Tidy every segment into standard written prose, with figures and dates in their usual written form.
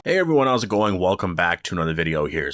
Hey everyone, how's it going? Welcome back to another video here.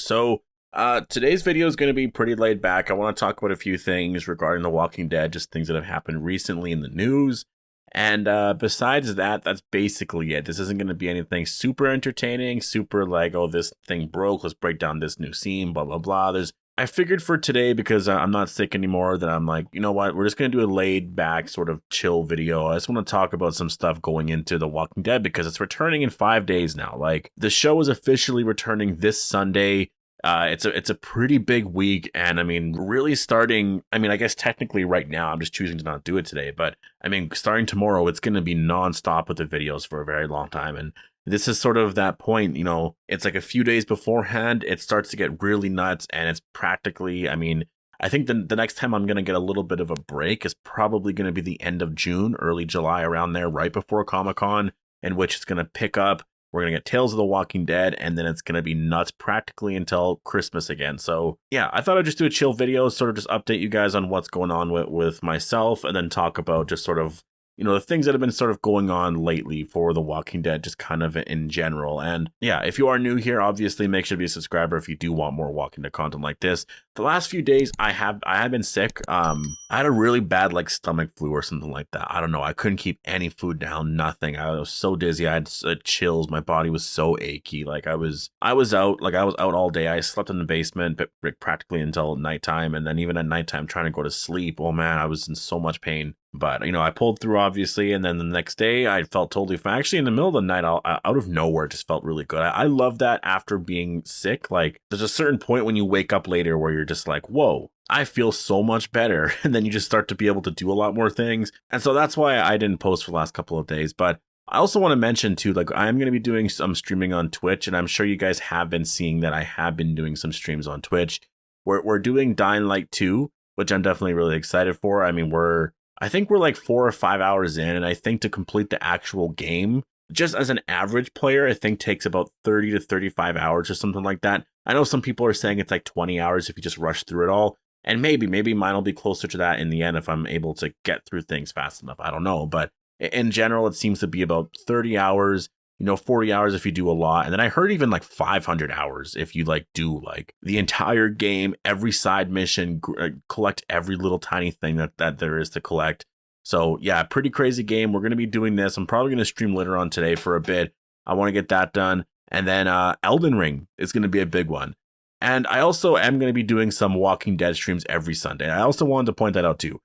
Today's video is going to be pretty laid back. I want to talk about a few things regarding The Walking Dead, just things that have happened recently in the news. And besides that, that's basically it. This isn't going to be anything super entertaining, super like, oh, this thing broke, let's break down this new scene, blah, blah, blah. I figured for today, because I'm not sick anymore, that I'm like, you know what, we're just going to do a laid back sort of chill video. I just want to talk about some stuff going into The Walking Dead because it's returning in 5 days now. Like, the show is officially returning this Sunday. It's a pretty big week, and I mean, really starting, I mean, I guess technically right now, I'm just choosing to not do it today, but I mean, starting tomorrow, it's going to be nonstop with the videos for a very long time, and this is sort of that point, you know, it's like a few days beforehand, it starts to get really nuts, and it's practically, I mean, I think the next time I'm going to get a little bit of a break is probably going to be the end of June, early July, around there, right before Comic-Con, in which it's going to pick up. We're going to get Tales of the Walking Dead, and then it's going to be nuts practically until Christmas again. So yeah, I thought I'd just do a chill video, sort of just update you guys on what's going on with myself, and then talk about just sort of, you know, the things that have been sort of going on lately for The Walking Dead, just kind of in general. And yeah, if you are new here, obviously make sure to be a subscriber if you do want more Walking Dead content like this. The last few days I have been sick. I had a really bad like stomach flu or something like that. I don't know. I couldn't keep any food down, nothing. I was so dizzy. I had chills. My body was so achy. Like I was out all day. I slept in the basement but practically until nighttime, and then even at nighttime trying to go to sleep. Oh man, I was in so much pain. But, you know, I pulled through, obviously, and then the next day I felt totally fine. Actually, in the middle of the night, out of nowhere, just felt really good. I love that after being sick. Like, there's a certain point when you wake up later where you're just like, whoa, I feel so much better. And then you just start to be able to do a lot more things. And so that's why I didn't post for the last couple of days. But I also want to mention, too, like, I am going to be doing some streaming on Twitch, and I'm sure you guys have been seeing that I have been doing some streams on Twitch. We're doing Dying Light 2, which I'm definitely really excited for. I mean, I think we're like 4 or 5 hours in, and I think to complete the actual game, just as an average player, I think takes about 30 to 35 hours or something like that. I know some people are saying it's like 20 hours if you just rush through it all, and maybe mine will be closer to that in the end if I'm able to get through things fast enough. I don't know, but in general, it seems to be about 30 hours, you know, 40 hours if you do a lot. And then I heard even like 500 hours if you like do like the entire game, every side mission, collect every little tiny thing that there is to collect. So yeah, pretty crazy game. We're going to be doing this. I'm probably going to stream later on today for a bit. I want to get that done. And then Elden Ring is going to be a big one. And I also am going to be doing some Walking Dead streams every Sunday. I also wanted to point that out too.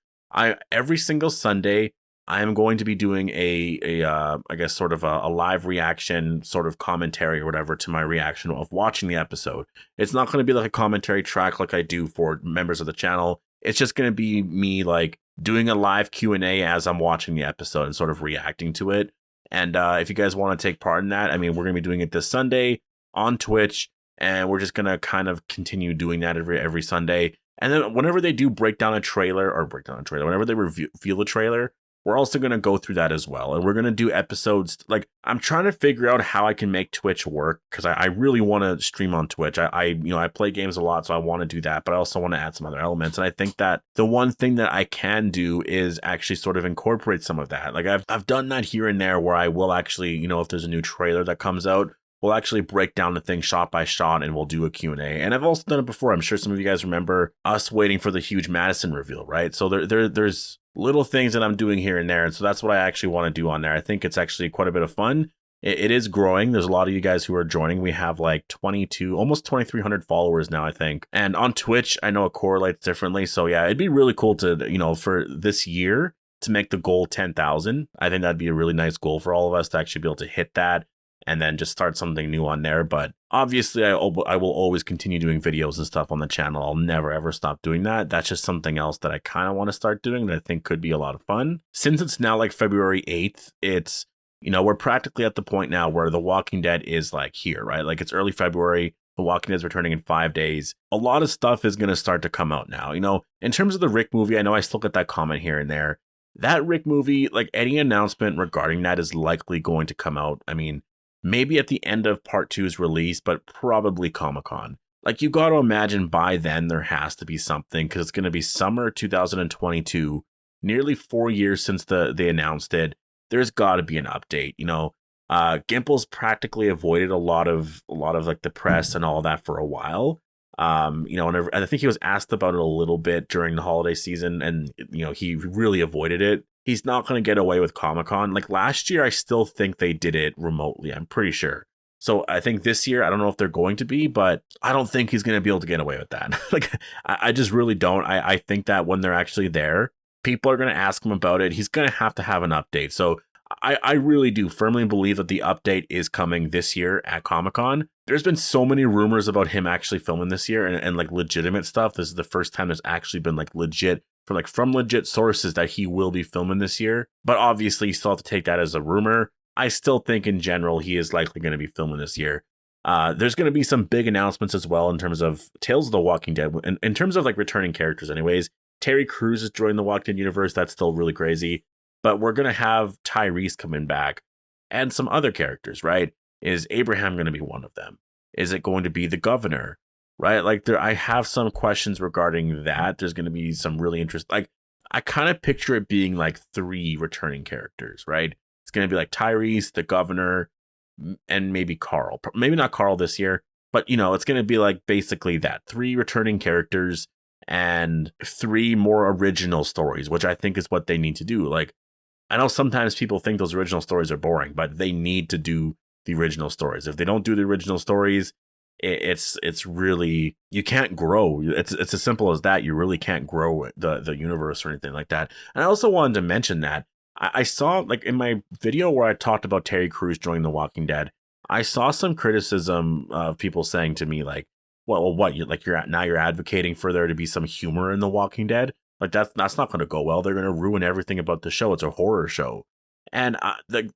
Every single Sunday, I am going to be doing I guess sort of a live reaction sort of commentary or whatever to my reaction of watching the episode. It's not going to be like a commentary track like I do for members of the channel. It's just going to be me like doing a live Q&A as I'm watching the episode and sort of reacting to it. And if you guys want to take part in that, I mean, we're going to be doing it this Sunday on Twitch, and we're just going to kind of continue doing that every Sunday. And then whenever they do break down a trailer, whenever they reveal a trailer, we're also going to go through that as well. And we're going to do episodes. Like, I'm trying to figure out how I can make Twitch work, because I really want to stream on Twitch. I play games a lot, so I want to do that, but I also want to add some other elements. And I think that the one thing that I can do is actually sort of incorporate some of that. Like, I've done that here and there where I will actually, you know, if there's a new trailer that comes out, we'll actually break down the thing shot by shot, and we'll do a Q&A. And I've also done it before. I'm sure some of you guys remember us waiting for the huge Madison reveal, right? So there's little things that I'm doing here and there. And so that's what I actually want to do on there. I think it's actually quite a bit of fun. It is growing. There's a lot of you guys who are joining. We have like 22, almost 2,300 followers now, I think. And on Twitch, I know it correlates differently. So yeah, it'd be really cool to, you know, for this year to make the goal 10,000. I think that'd be a really nice goal for all of us to actually be able to hit that, and then just start something new on there. But obviously, I will always continue doing videos and stuff on the channel. I'll never, ever stop doing that. That's just something else that I kind of want to start doing that I think could be a lot of fun. Since it's now like February 8th, it's, you know, we're practically at the point now where The Walking Dead is like here, right? Like, it's early February. The Walking Dead is returning in 5 days. A lot of stuff is going to start to come out now. You know, in terms of the Rick movie, I know I still get that comment here and there. That Rick movie, like, any announcement regarding that is likely going to come out. I mean, maybe at the end of part 2's release, but probably Comic-Con. Like, you got to imagine by then there has to be something, because it's going to be summer 2022, nearly 4 years since they announced it. There's got to be an update. You know, Gimple's practically avoided a lot of like the press and all that for a while. And I think he was asked about it a little bit during the holiday season, and he really avoided it. He's not going to get away with Comic-Con. Like last year, I still think they did it remotely. I'm pretty sure. So I think this year, I don't know if they're going to be, but I don't think he's going to be able to get away with that. Like, I just really don't. I think that when they're actually there, people are going to ask him about it. He's going to have an update. So I really do firmly believe that the update is coming this year at Comic-Con. There's been so many rumors about him actually filming this year and like legitimate stuff. This is the first time there's actually been like legit from legit sources that he will be filming this year. But obviously you still have to take that as a rumor. I still think in general he is likely going to be filming this year. There's going to be some big announcements as well in terms of Tales of the Walking Dead. In terms of like returning characters anyways, Terry Crews is joining the Walking Dead universe. That's still really crazy. But we're going to have Tyrese coming back and some other characters, right? Is Abraham going to be one of them? Is it going to be the governor, right? Like I have some questions regarding that. There's going to be some really interesting, like I kind of picture it being like 3 returning characters, right? It's going to be like Tyrese, the governor, and maybe Carl. Maybe not Carl this year, but it's going to be like basically that 3 returning characters and 3 more original stories, which I think is what they need to do. Like, I know sometimes people think those original stories are boring, but they need to do the original stories. If they don't do the original stories, it's really, you can't grow. It's as simple as that. You really can't grow the universe or anything like that. And I also wanted to mention that I saw, like in my video where I talked about Terry Crews joining The Walking Dead, I saw some criticism of people saying to me like, well, what you're advocating for there to be some humor in The Walking Dead. Like that's not going to go well. They're going to ruin everything about the show. It's a horror show. And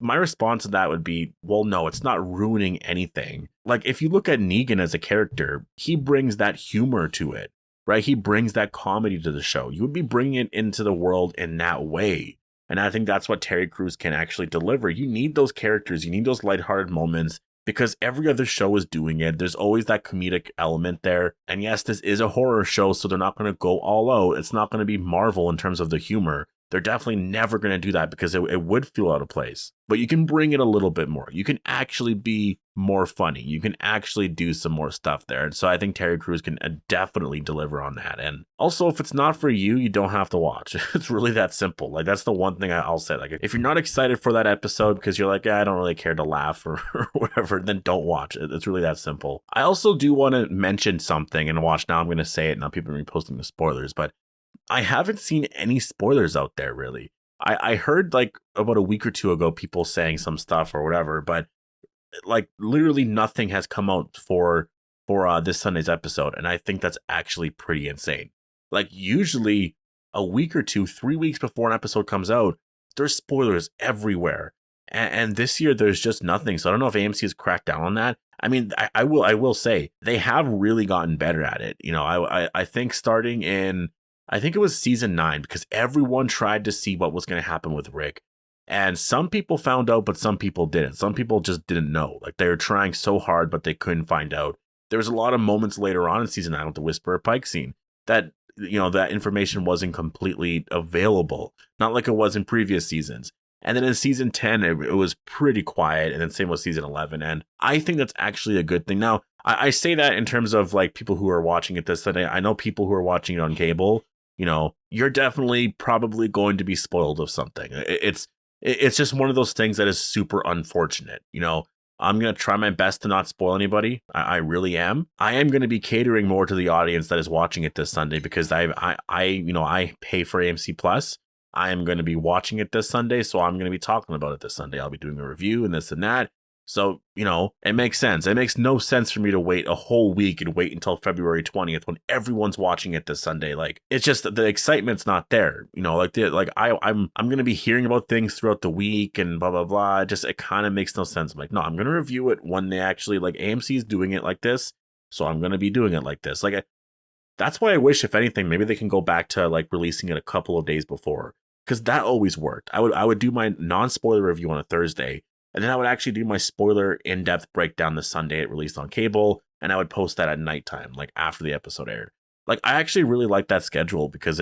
my response to that would be, well, no, it's not ruining anything. Like if you look at Negan as a character, he brings that humor to it, right? He brings that comedy to the show. You would be bringing it into the world in that way. And I think that's what Terry Crews can actually deliver. You need those characters. You need those lighthearted moments because every other show is doing it. There's always that comedic element there. And yes, this is a horror show, so they're not going to go all out. It's not going to be Marvel in terms of the humor. They're definitely never going to do that because it would feel out of place. But you can bring it a little bit more. You can actually be more funny. You can actually do some more stuff there. And so I think Terry Crews can definitely deliver on that. And also, if it's not for you, you don't have to watch. It's really that simple. Like, that's the one thing I'll say. Like, if you're not excited for that episode because you're like, I don't really care to laugh or whatever, then don't watch it. It's really that simple. I also do want to mention something, and watch now, I'm going to say it. Now people are reposting the spoilers, but I haven't seen any spoilers out there, really. I heard like about a week or 2 ago, people saying some stuff or whatever, but like literally nothing has come out for this Sunday's episode. And I think that's actually pretty insane. Like usually a week or 2, 3 weeks before an episode comes out, there's spoilers everywhere. And this year there's just nothing. So I don't know if AMC has cracked down on that. I mean, I will say they have really gotten better at it. I think starting in, I think it was season 9, because everyone tried to see what was going to happen with Rick. And some people found out, but some people didn't. Some people just didn't know. Like they were trying so hard, but they couldn't find out. There was a lot of moments later on in season 9 with the Whisperer Pike scene that, that information wasn't completely available. Not like it was in previous seasons. And then in season 10, it was pretty quiet. And then same with season 11. And I think that's actually a good thing. Now, I say that in terms of like people who are watching it this Sunday. I know people who are watching it on cable. You're definitely probably going to be spoiled of something. It's just one of those things that is super unfortunate. I'm going to try my best to not spoil anybody. I really am. I am going to be catering more to the audience that is watching it this Sunday because I pay for AMC Plus. I am going to be watching it this Sunday, so I'm going to be talking about it this Sunday. I'll be doing a review and this and that. So, it makes sense. It makes no sense for me to wait a whole week and wait until February 20th when everyone's watching it this Sunday. Like, it's just the excitement's not there. I'm going to be hearing about things throughout the week and blah, blah, blah. It kind of makes no sense. I'm like, no, I'm going to review it when they actually, like, AMC is doing it like this. So I'm going to be doing it like this. Like, that's why I wish, if anything, maybe they can go back to, like, releasing it a couple of days before. Because that always worked. I would do my non-spoiler review on a Thursday. And then I would actually do my spoiler in-depth breakdown the Sunday it released on cable, and I would post that at nighttime, like after the episode aired. Like, I actually really like that schedule because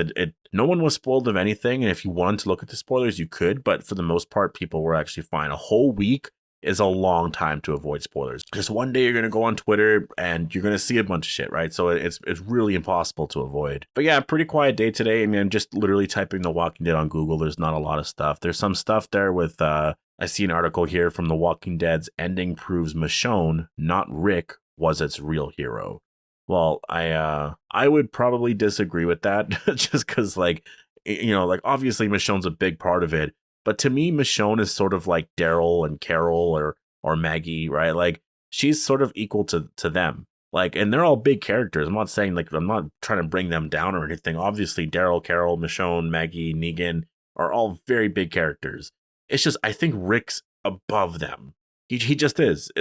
no one was spoiled of anything, and if you wanted to look at the spoilers, you could, but for the most part, people were actually fine. A whole week is a long time to avoid spoilers. Just one day you're going to go on Twitter and you're going to see a bunch of shit, right? So it's really impossible to avoid. But yeah, pretty quiet day today. I mean, I'm just literally typing The Walking Dead on Google. There's not a lot of stuff. There's some stuff there with, I see an article here from The Walking Dead's ending proves Michonne, not Rick, was its real hero. Well, I would probably disagree with that just because, like, you know, like obviously Michonne's a big part of it. But to me, Michonne is sort of like Daryl and Carol or Maggie, right? Like she's sort of equal to them. Like, and they're all big characters. I'm not saying like I'm not trying to bring them down or anything. Obviously, Daryl, Carol, Michonne, Maggie, Negan are all very big characters. It's just I think Rick's above them. He just is.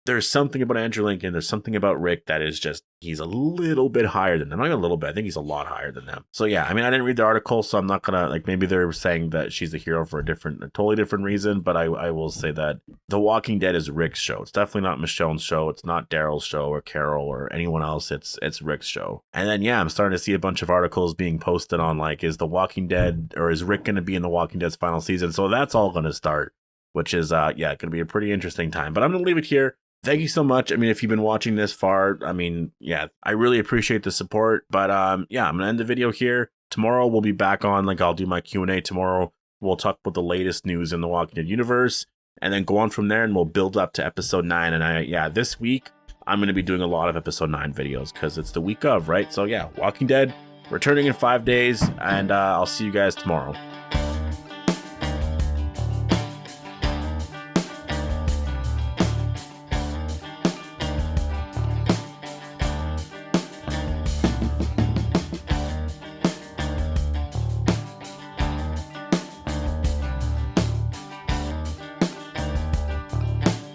There's something about Andrew Lincoln. There's something about Rick that is just, he's a little bit higher than them. Not even a little bit. I think he's a lot higher than them. So yeah, I mean, I didn't read the article, so I'm not going to, like, maybe they're saying that she's the hero for a totally different reason. But I will say that The Walking Dead is Rick's show. It's definitely not Michonne's show. It's not Daryl's show or Carol or anyone else. It's Rick's show. And then, yeah, I'm starting to see a bunch of articles being posted on, like, is The Walking Dead, or is Rick going to be in The Walking Dead's final season? So that's all going to start, which is, yeah, going to be a pretty interesting time. But I'm going to leave it here. Thank you so much. I mean, if you've been watching this far, I mean, yeah, I really appreciate the support. But yeah, I'm going to end the video here. Tomorrow we'll be back on, like, I'll do my Q&A tomorrow. We'll talk about the latest news in the Walking Dead universe and then go on from there, and we'll build up to episode 9. And this week I'm going to be doing a lot of episode 9 videos because it's the week of, right? So yeah, Walking Dead returning in 5 days, and I'll see you guys tomorrow.